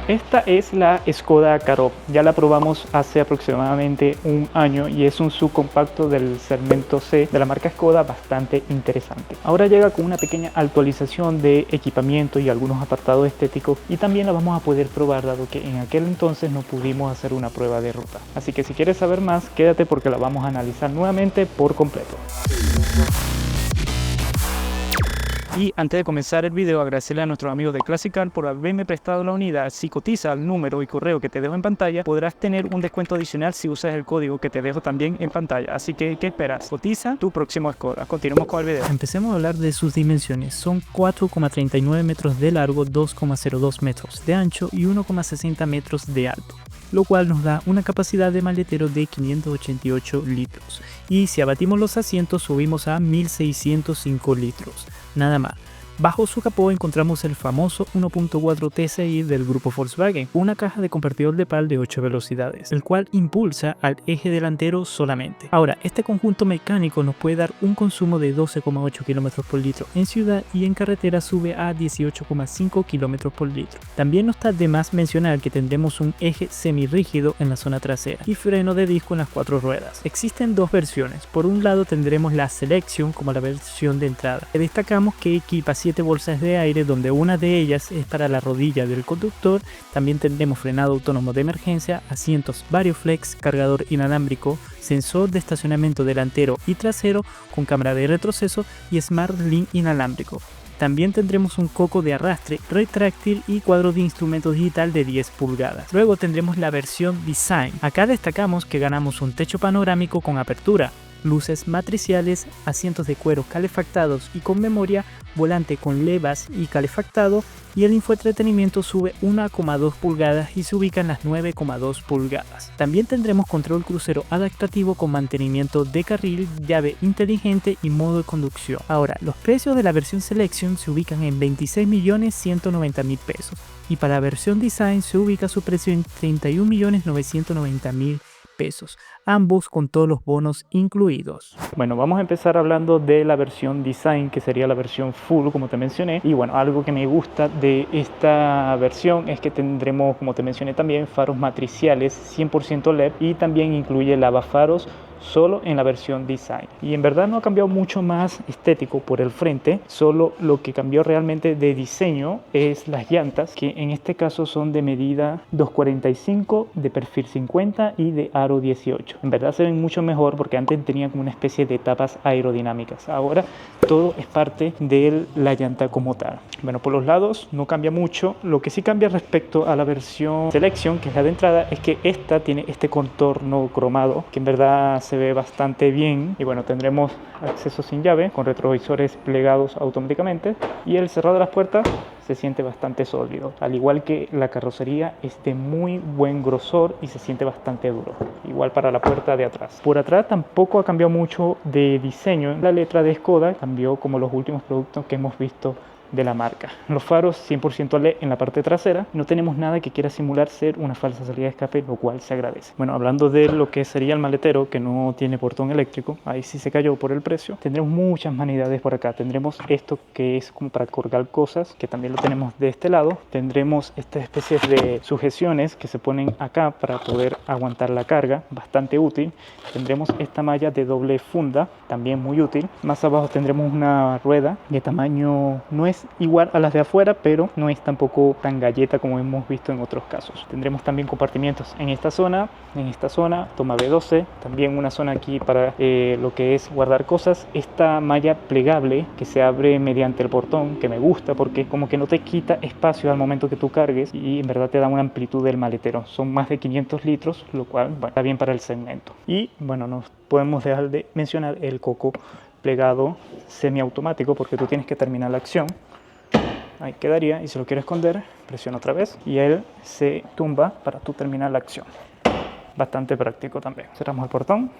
Esta es la Škoda Karoq. Ya la probamos hace aproximadamente un año y es un subcompacto del segmento C de la marca Škoda bastante interesante. Ahora llega con una pequeña actualización de equipamiento y algunos apartados estéticos, y también la vamos a poder probar dado que en aquel entonces no pudimos hacer una prueba de ruta. Así que si quieres saber más, quédate porque la vamos a analizar nuevamente por completo. Y antes de comenzar el video, agradecerle a nuestros amigos de Classic Car por haberme prestado la unidad. Si cotiza el número y correo que te dejo en pantalla, podrás tener un descuento adicional si usas el código que te dejo también en pantalla. Así que, ¿qué esperas? Cotiza tu próximo Škoda. Continuemos con el video. Empecemos a hablar de sus dimensiones. Son 4,39 metros de largo, 2,02 metros de ancho y 1,60 metros de alto, lo cual nos da una capacidad de maletero de 588 litros. Y si abatimos los asientos, subimos a 1605 litros. Nada más. Bajo su capó encontramos el famoso 1.4 TSI del grupo Volkswagen, una caja de convertidor de PAL de 8 velocidades, el cual impulsa al eje delantero solamente. Ahora, este conjunto mecánico nos puede dar un consumo de 12,8 km por litro en ciudad y en carretera sube a 18,5 km por litro. También no está de más mencionar que tendremos un eje semirrígido en la zona trasera y freno de disco en las 4 ruedas. Existen dos versiones. Por un lado tendremos la Selection como la versión de entrada. Destacamos que equipa 7 bolsas de aire, donde una de ellas es para la rodilla del conductor. También tendremos frenado autónomo de emergencia, asientos Varioflex, cargador inalámbrico, sensor de estacionamiento delantero y trasero con cámara de retroceso y Smart Link inalámbrico. También tendremos un coco de arrastre retráctil y cuadro de instrumento digital de 10 pulgadas. Luego tendremos la versión Design. Acá destacamos que ganamos un techo panorámico con apertura, luces matriciales, asientos de cuero calefactados y con memoria, volante con levas y calefactado, y el infoentretenimiento sube 1,2 pulgadas y se ubica en las 9,2 pulgadas. También tendremos control crucero adaptativo con mantenimiento de carril, llave inteligente y modo de conducción. Ahora, los precios de la versión Selection se ubican en 26.190.000 pesos y para la versión Design se ubica su precio en 31.990.000 pesos, ambos con todos los bonos incluidos. Bueno, vamos a empezar hablando de la versión Design, que sería la versión Full, como te mencioné. Y bueno, algo que me gusta de esta versión es que tendremos, como te mencioné también, faros matriciales 100% LED y también incluye lavafaros solo en la versión Design. Y en verdad no ha cambiado mucho más estético por el frente, solo lo que cambió realmente de diseño es las llantas, que en este caso son de medida 245, de perfil 50 y de aro 18. En verdad se ven mucho mejor porque antes tenían como una especie de tapas aerodinámicas. Ahora todo es parte de la llanta como tal. Bueno, por los lados no cambia mucho. Lo que sí cambia respecto a la versión Selection, que es la de entrada, es que esta tiene este contorno cromado que en verdad se ve bastante bien. Y bueno, tendremos acceso sin llave con retrovisores plegados automáticamente y el cerrado de las puertas se siente bastante sólido, al igual que la carrocería es de muy buen grosor y se siente bastante duro, igual para la puerta de atrás. Por atrás tampoco ha cambiado mucho de diseño. La letra de Škoda cambió como los últimos productos que hemos visto de la marca. Los faros 100% LED en la parte trasera. No tenemos nada que quiera simular ser una falsa salida de escape, lo cual se agradece. Bueno, hablando de lo que sería el maletero, que no tiene portón eléctrico, ahí sí se cayó por el precio. Tendremos muchas manualidades por acá. Tendremos esto que es como para colgar cosas, que también lo tenemos de este lado. Tendremos estas especies de sujeciones que se ponen acá para poder aguantar la carga, bastante útil. Tendremos esta malla de doble funda, también muy útil. Más abajo tendremos una rueda de tamaño, no es igual a las de afuera, pero no es tampoco tan galleta como hemos visto en otros casos. Tendremos también compartimientos en esta zona, toma B12, también una zona aquí para lo que es guardar cosas. Esta malla plegable que se abre mediante el portón, que me gusta porque como que no te quita espacio al momento que tú cargues y en verdad te da una amplitud del maletero. Son más de 500 litros, lo cual bueno, está bien para el segmento. Y bueno, no podemos dejar de mencionar el coco plegado semiautomático porque tú tienes que terminar la acción. Ahí quedaría, y si lo quiero esconder, presiona otra vez y él se tumba para tú terminar la acción. bastante práctico también. Cerramos el portón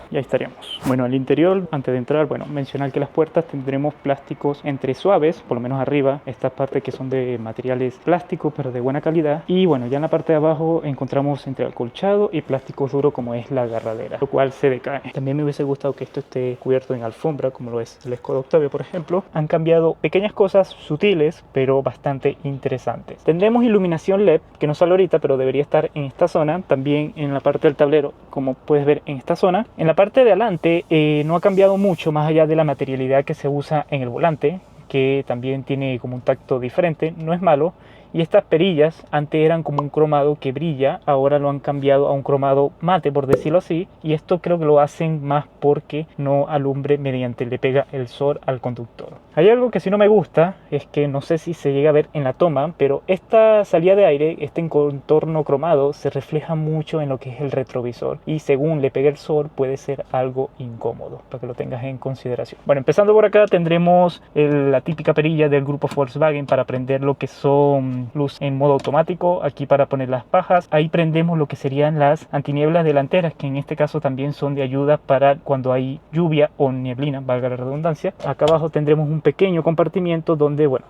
y ahí estaríamos. Bueno, al interior, antes de entrar, bueno, mencionar que las puertas tendremos plásticos entre suaves, por lo menos arriba, estas partes que son de materiales plásticos pero de buena calidad, y bueno, ya en la parte de abajo encontramos entre acolchado y plásticos duros como es la agarradera, lo cual se decae. También me hubiese gustado que esto esté cubierto en alfombra, como lo es el Skoda Octavia, por ejemplo. Han cambiado pequeñas cosas sutiles pero bastante interesantes. Tendremos iluminación LED, que no sale ahorita, pero debería estar en esta zona, también en la parte del tablero, como puedes ver en esta zona. En la parte de adelante no ha cambiado mucho, más allá de la materialidad que se usa en el volante, que también tiene como un tacto diferente, no es malo. Y estas perillas antes eran como un cromado que brilla, ahora lo han cambiado a un cromado mate, por decirlo así, y esto creo que lo hacen más porque no alumbre mediante le pega el sol al conductor. Hay algo que sí no me gusta, es que no sé si se llega a ver en la toma, pero esta salida de aire, este contorno cromado, se refleja mucho en lo que es el retrovisor, y según le pegue el sol puede ser algo incómodo, para que lo tengas en consideración. Bueno, empezando por acá tendremos la típica perilla del grupo Volkswagen para prender lo que son luz en modo automático, aquí para poner las pajas. Ahí prendemos lo que serían las antinieblas delanteras, que en este caso también son de ayuda para cuando hay lluvia o nieblina, valga la redundancia. Acá abajo tendremos un pequeño compartimiento donde, bueno,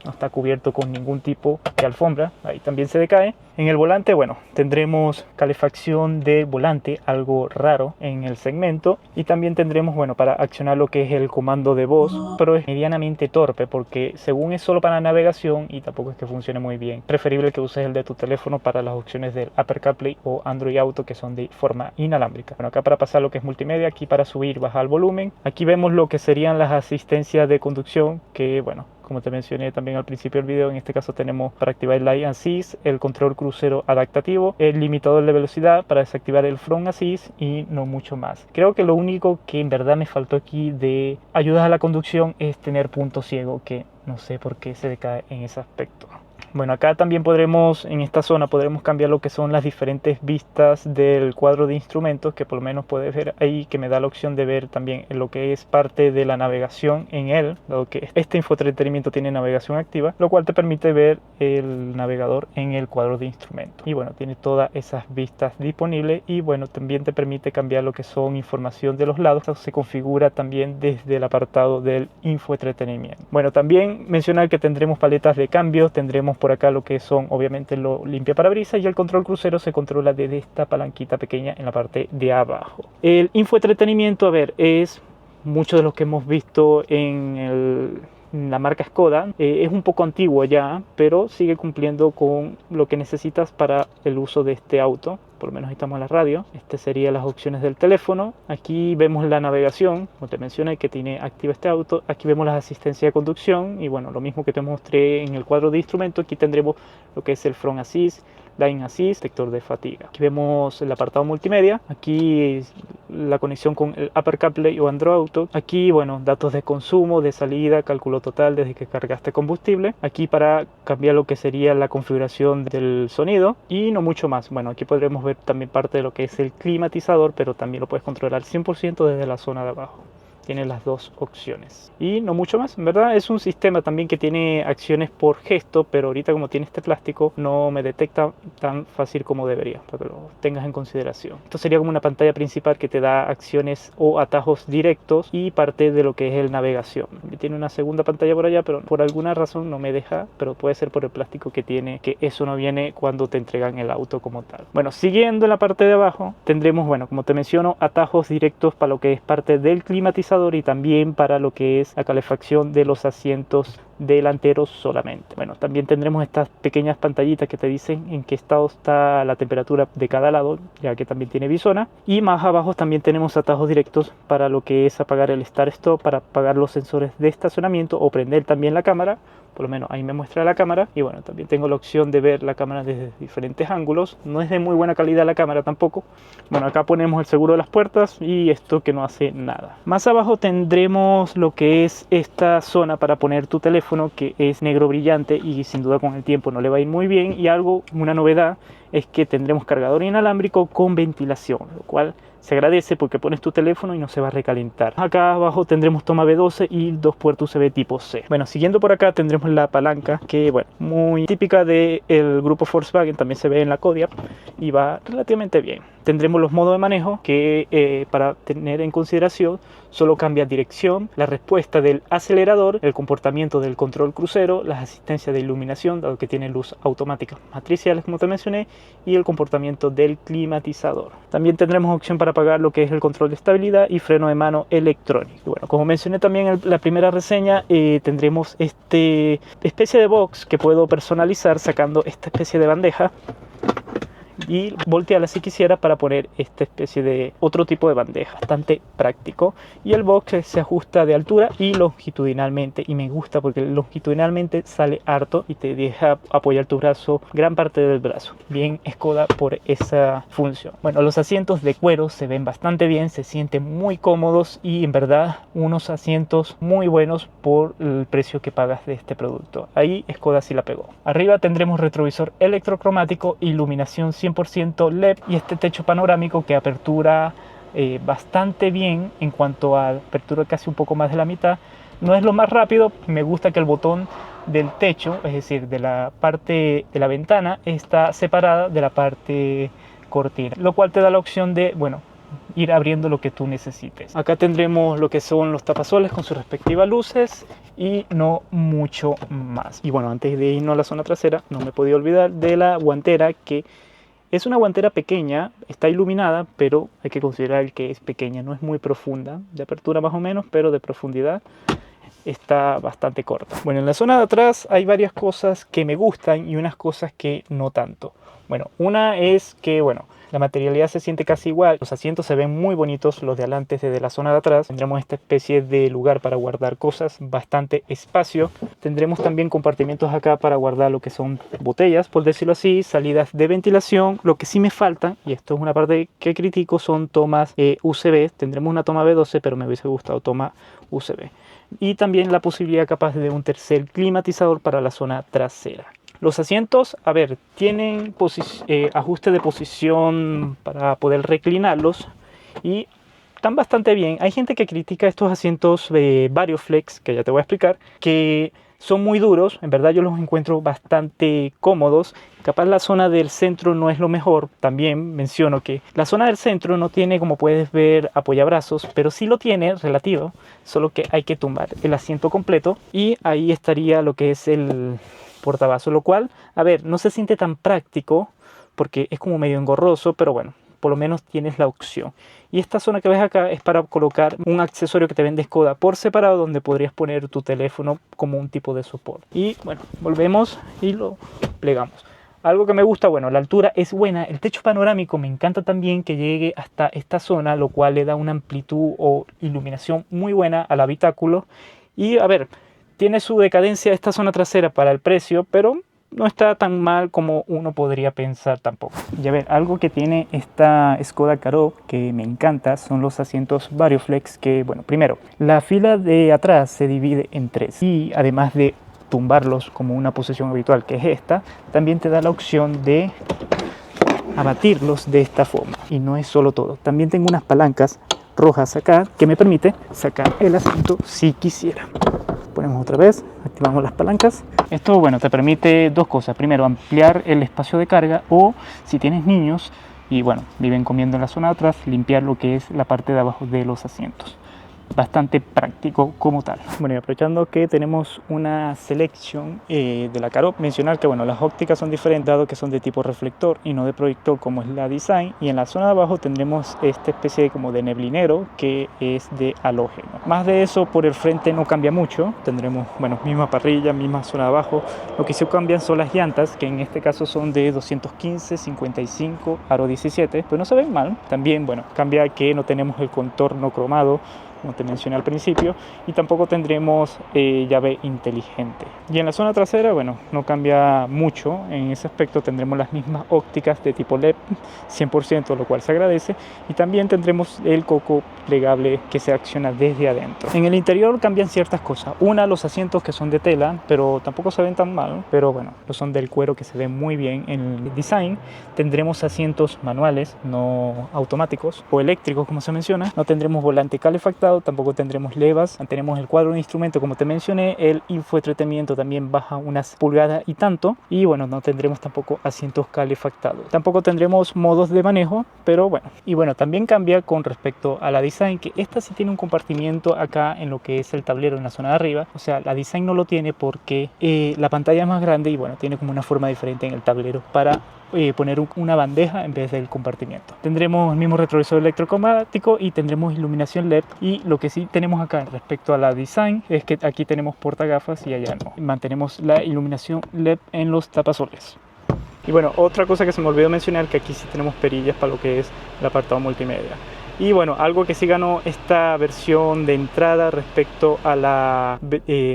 no está cubierto con ningún tipo de alfombra, ahí también se decae. En el volante, bueno, tendremos calefacción de volante, algo raro en el segmento, y también tendremos, bueno, para accionar lo que es el comando de voz, pero es medianamente torpe porque según es solo para navegación y tampoco es que funcione muy bien. Preferible que uses el de tu teléfono para las opciones del Apple CarPlay o Android Auto, que son de forma inalámbrica. Bueno, acá para pasar lo que es multimedia, aquí para subir, bajar el volumen. Aquí vemos lo que serían las asistencias de conducción, que bueno, como te mencioné también al principio del video, en este caso tenemos para activar el Lane Assist, el control crucero adaptativo, el limitador de velocidad para desactivar el Front Assist y no mucho más. Creo que lo único que en verdad me faltó aquí de ayudas a la conducción es tener punto ciego, que no sé por qué se decae en ese aspecto. Bueno, acá también podremos, en esta zona podremos cambiar lo que son las diferentes vistas del cuadro de instrumentos, que por lo menos puedes ver ahí, que me da la opción de ver también lo que es parte de la navegación en él, dado que este infoentretenimiento tiene navegación activa, lo cual te permite ver el navegador en el cuadro de instrumentos. Y bueno, tiene todas esas vistas disponibles, y bueno, también te permite cambiar lo que son información de los lados. Esto se configura también desde el apartado del infoentretenimiento. Bueno, también mencionar que tendremos paletas de cambio, tendremos por acá lo que son obviamente lo limpia parabrisas, y el control crucero se controla desde esta palanquita pequeña en la parte de abajo. El infoentretenimiento, a ver, es mucho de lo que hemos visto en la marca Skoda. Es un poco antiguo ya, pero sigue cumpliendo con lo que necesitas para el uso de este auto. Por lo menos ahí estamos en la radio. Este serían las opciones del teléfono. Aquí vemos la navegación, como te mencioné, que tiene activa este auto. Aquí vemos las asistencias de conducción, y bueno, lo mismo que te mostré en el cuadro de instrumentos. Aquí tendremos lo que es el Front Assist, Lane Assist, detector de fatiga. Aquí vemos el apartado multimedia, aquí la conexión con el Apple CarPlay o Android Auto. Aquí, bueno, datos de consumo, de salida, cálculo total desde que cargaste combustible. Aquí para cambiar lo que sería la configuración del sonido y no mucho más. Bueno, aquí podremos ver también parte de lo que es el climatizador, pero también lo puedes controlar 100% desde la zona de abajo. Tiene las dos opciones y no mucho más. En verdad es un sistema también que tiene acciones por gesto, pero ahorita como tiene este plástico no me detecta tan fácil como debería, para que lo tengas en consideración. Esto sería como una pantalla principal que te da acciones o atajos directos y parte de lo que es el navegación. Tiene una segunda pantalla por allá, pero por alguna razón no me deja, pero puede ser por el plástico que tiene, que eso no viene cuando te entregan el auto como tal. Bueno, siguiendo en la parte de abajo tendremos, bueno, como te menciono, atajos directos para lo que es parte del climatizador y también para lo que es la calefacción de los asientos delanteros solamente. Bueno, también tendremos estas pequeñas pantallitas que te dicen en qué estado está la temperatura de cada lado, ya que también tiene bisona. Y más abajo también tenemos atajos directos para lo que es apagar el Start Stop, para apagar los sensores de estacionamiento o prender también la cámara. Por lo menos ahí me muestra la cámara, y bueno, también tengo la opción de ver la cámara desde diferentes ángulos. No es de muy buena calidad la cámara tampoco. Bueno, acá ponemos el seguro de las puertas y esto que no hace nada. Más abajo tendremos lo que es esta zona para poner tu teléfono, que es negro brillante y sin duda con el tiempo no le va a ir muy bien. Y algo, una novedad, es que tendremos cargador inalámbrico con ventilación, lo cual se agradece porque pones tu teléfono y no se va a recalentar. Acá abajo tendremos toma B12 y 2 puertos USB tipo C. Bueno, siguiendo por acá tendremos la palanca que, bueno, muy típica del grupo Volkswagen, también se ve en la Kodiaq y va relativamente bien. Tendremos los modos de manejo que para tener en consideración solo cambia dirección, la respuesta del acelerador, el comportamiento del control crucero, las asistencias de iluminación, dado que tiene luz automática matriciales como te mencioné, y el comportamiento del climatizador. También tendremos opción para apagar lo que es el control de estabilidad y freno de mano electrónico. Y bueno, como mencioné también en la primera reseña, tendremos este especie de box que puedo personalizar sacando esta especie de bandeja y voltearla si quisiera para poner esta especie de otro tipo de bandeja, bastante práctico. Y el box se ajusta de altura y longitudinalmente, y me gusta porque longitudinalmente sale harto y te deja apoyar tu brazo, gran parte del brazo. Bien Skoda por esa función. Bueno, los asientos de cuero se ven bastante bien, se sienten muy cómodos y en verdad unos asientos muy buenos por el precio que pagas de este producto. Ahí Skoda sí la pegó. Arriba tendremos retrovisor electrocromático, iluminación 100% LED y este techo panorámico que apertura bastante bien. En cuanto a apertura, casi un poco más de la mitad. No es lo más rápido, me gusta que el botón del techo, es decir, de la parte de la ventana, está separada de la parte cortina, lo cual te da la opción de, bueno, ir abriendo lo que tú necesites. Acá tendremos lo que son los tapasoles con sus respectivas luces y no mucho más. Y bueno, antes de irnos a la zona trasera, no me podía olvidar de la guantera, que es una guantera pequeña, está iluminada, pero hay que considerar que es pequeña, no es muy profunda, de apertura más o menos, pero de profundidad está bastante corta. Bueno, en la zona de atrás hay varias cosas que me gustan y unas cosas que no tanto. Bueno, una es que, bueno, la materialidad se siente casi igual, los asientos se ven muy bonitos, los de adelante desde la zona de atrás. Tendremos esta especie de lugar para guardar cosas, bastante espacio. Tendremos también compartimientos acá para guardar lo que son botellas, por decirlo así, salidas de ventilación. Lo que sí me falta, y esto es una parte que critico, son tomas USB. Tendremos una toma B12, pero me hubiese gustado toma USB. Y también la posibilidad capaz de un tercer climatizador para la zona trasera. Los asientos, a ver, tienen ajuste de posición para poder reclinarlos y están bastante bien. Hay gente que critica estos asientos de Varioflex, que ya te voy a explicar, que son muy duros. En verdad yo los encuentro bastante cómodos. Capaz la zona del centro no es lo mejor. También menciono que la zona del centro no tiene, como puedes ver, apoyabrazos, pero sí lo tiene relativo, solo que hay que tumbar el asiento completo y ahí estaría lo que es el portavasos, lo cual, a ver, no se siente tan práctico porque es como medio engorroso, pero bueno, por lo menos tienes la opción. Y esta zona que ves acá es para colocar un accesorio que te vende Skoda por separado, donde podrías poner tu teléfono como un tipo de soporte. Y bueno, volvemos y lo plegamos. Algo que me gusta, bueno, la altura es buena, el techo panorámico me encanta también que llegue hasta esta zona, lo cual le da una amplitud o iluminación muy buena al habitáculo. Y a ver, tiene su decadencia esta zona trasera para el precio, pero no está tan mal como uno podría pensar tampoco. Y a ver, algo que tiene esta Skoda Karoq que me encanta son los asientos Varioflex, que bueno, primero, la fila de atrás se divide en tres y además de tumbarlos como una posición habitual que es esta, también te da la opción de abatirlos de esta forma. Y no es solo todo, también tengo unas palancas rojas acá que me permite sacar el asiento si quisiera. Ponemos otra vez, activamos las palancas. Esto, bueno, te permite dos cosas. Primero, ampliar el espacio de carga, o si tienes niños y bueno, viven comiendo en la zona de atrás, limpiar lo que es la parte de abajo de los asientos. Bastante práctico como tal. Bueno, y aprovechando que tenemos una selección de la Karoq, mencionar que bueno, las ópticas son diferentes dado que son de tipo reflector y no de proyector como es la Design, y en la zona de abajo tendremos esta especie como de neblinero que es de halógeno. Más de eso, por el frente no cambia mucho, tendremos bueno, misma parrilla, misma zona de abajo. Lo que sí cambian son las llantas, que en este caso son de 215, 55, aro 17, pues no se ven mal. También bueno, cambia que no tenemos el contorno cromado como te mencioné al principio, y tampoco tendremos llave inteligente. Y en la zona trasera, bueno, no cambia mucho en ese aspecto, tendremos las mismas ópticas de tipo LED 100%, lo cual se agradece, y también tendremos el coco plegable que se acciona desde adentro. En el interior cambian ciertas cosas. Una, los asientos que son de tela, pero tampoco se ven tan mal, pero bueno, son del cuero que se ven muy bien en el design. Tendremos asientos manuales, no automáticos o eléctricos como se menciona. No tendremos volante calefactado, tampoco tendremos levas. Tenemos el cuadro de instrumento como te mencioné, el infoentretenimiento también baja unas pulgadas y tanto, y bueno, no tendremos tampoco asientos calefactados. Tampoco tendremos modos de manejo, pero bueno. Y bueno, también cambia con respecto a la design, que esta sí tiene un compartimiento acá en lo que es el tablero en la zona de arriba. O sea, la design no lo tiene porque la pantalla es más grande y bueno, tiene como una forma diferente en el tablero para poner una bandeja en vez del compartimiento. Tendremos el mismo retrovisor electrocromático y tendremos iluminación LED, y lo que sí tenemos acá respecto a la design es que aquí tenemos portagafas y allá no. Mantenemos la iluminación LED en los tapasoles. Y bueno, otra cosa que se me olvidó mencionar, que aquí sí tenemos perillas para lo que es el apartado multimedia. Y bueno, algo que sí ganó esta versión de entrada respecto a la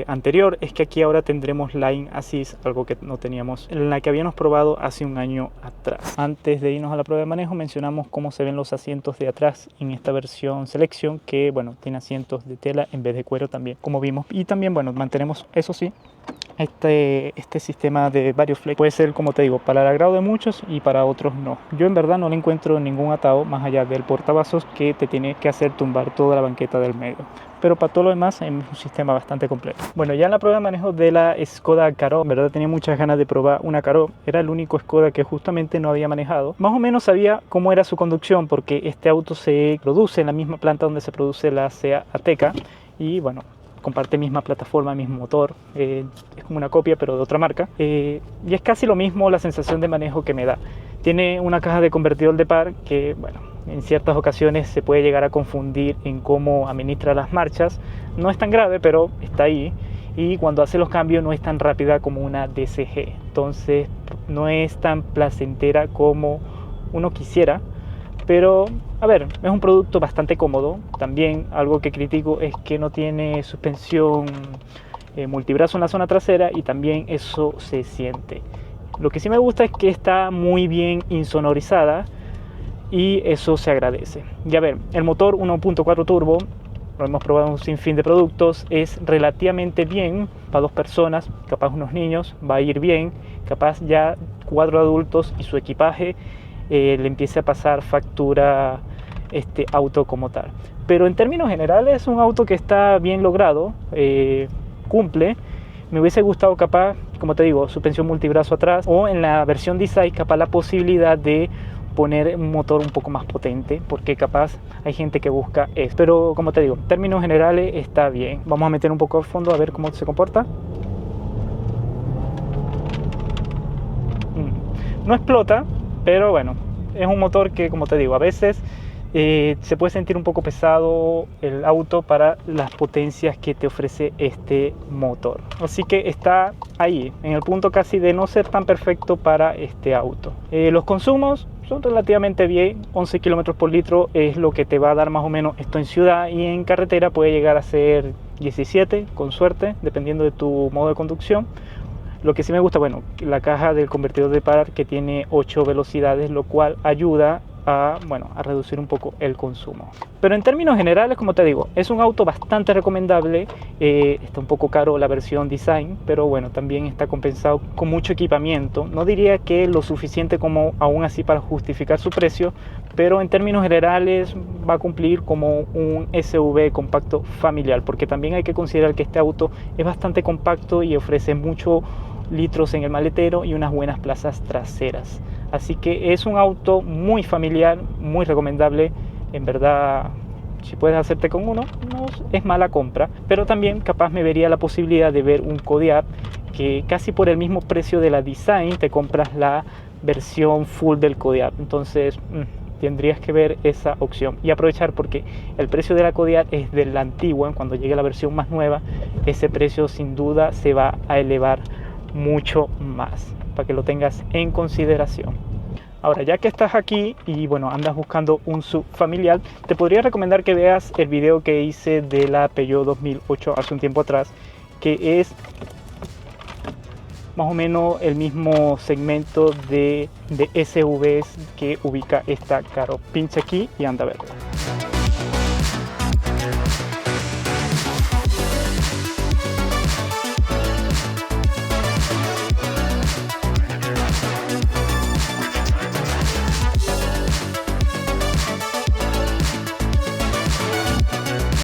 anterior es que aquí ahora tendremos Line Assist, algo que no teníamos en la que habíamos probado hace un año atrás. Antes de irnos a la prueba de manejo, mencionamos cómo se ven los asientos de atrás en esta versión Selection, que bueno, tiene asientos de tela en vez de cuero también, como vimos. Y también bueno, mantenemos, eso sí, este sistema de varios flex. Puede ser, como te digo, para el agrado de muchos y para otros no. Yo en verdad no le encuentro ningún atado más allá del portavasos que te tiene que hacer tumbar toda la banqueta del medio, pero para todo lo demás es un sistema bastante completo. Bueno, ya en la prueba de manejo de la Skoda Karoq, en verdad tenía muchas ganas de probar una Karoq. Era el único Skoda que justamente no había manejado. Más o menos sabía cómo era su conducción, porque este auto se produce en la misma planta donde se produce la Seat Ateca, y bueno, comparte misma plataforma, mismo motor, es como una copia pero de otra marca, y es casi lo mismo la sensación de manejo que me da. Tiene una caja de convertidor de par que, bueno, en ciertas ocasiones se puede llegar a confundir en cómo administra las marchas. No es tan grave, pero está ahí, y cuando hace los cambios no es tan rápida como una DCG, entonces no es tan placentera como uno quisiera. Pero, a ver, es un producto bastante cómodo. También algo que critico es que no tiene suspensión multibrazo en la zona trasera, y también eso se siente. Lo que sí me gusta es que está muy bien insonorizada, y eso se agradece. Y a ver, el motor 1.4 turbo, lo hemos probado en un sinfín de productos, es relativamente bien para dos personas, capaz unos niños, va a ir bien, capaz ya 4 adultos y su equipaje le empiece a pasar factura este auto como tal. Pero en términos generales es un auto que está bien logrado, cumple. Me hubiese gustado capaz, como te digo, suspensión multibrazo atrás, o en la versión design capaz la posibilidad de poner un motor un poco más potente, porque capaz hay gente que busca eso. Pero como te digo, en términos generales está bien. Vamos a meter un poco al fondo a ver cómo se comporta. No explota, pero bueno, es un motor que, como te digo, a veces se puede sentir un poco pesado el auto para las potencias que te ofrece este motor. Así que está ahí, en el punto casi de no ser tan perfecto para este auto. Los consumos son relativamente bien, 11 km por litro es lo que te va a dar más o menos esto en ciudad, y en carretera puede llegar a ser 17 con suerte, dependiendo de tu modo de conducción. Lo que sí me gusta, bueno, la caja del convertidor de par que tiene 8 velocidades, lo cual ayuda a reducir un poco el consumo. Pero en términos generales, como te digo, es un auto bastante recomendable. Está un poco caro la versión design, pero bueno, también está compensado con mucho equipamiento. No diría que lo suficiente como aún así para justificar su precio, pero en términos generales va a cumplir como un SUV compacto familiar, porque también hay que considerar que este auto es bastante compacto y ofrece muchos litros en el maletero y unas buenas plazas traseras. Así que es un auto muy familiar, muy recomendable. En verdad, si puedes hacerte con uno, no es mala compra. Pero también capaz me vería la posibilidad de ver un Kodiaq, que casi por el mismo precio de la design te compras la versión full del Kodiaq. Entonces tendrías que ver esa opción y aprovechar, porque el precio de la Kodiaq es de la antigua. Cuando llegue la versión más nueva, ese precio sin duda se va a elevar mucho más, para que lo tengas en consideración. Ahora, ya que estás aquí y bueno, andas buscando un SUV familiar, te podría recomendar que veas el video que hice de la Peugeot 2008 hace un tiempo atrás, que es más o menos el mismo segmento de SUVs que ubica esta Caro. Pincha aquí y anda a ver.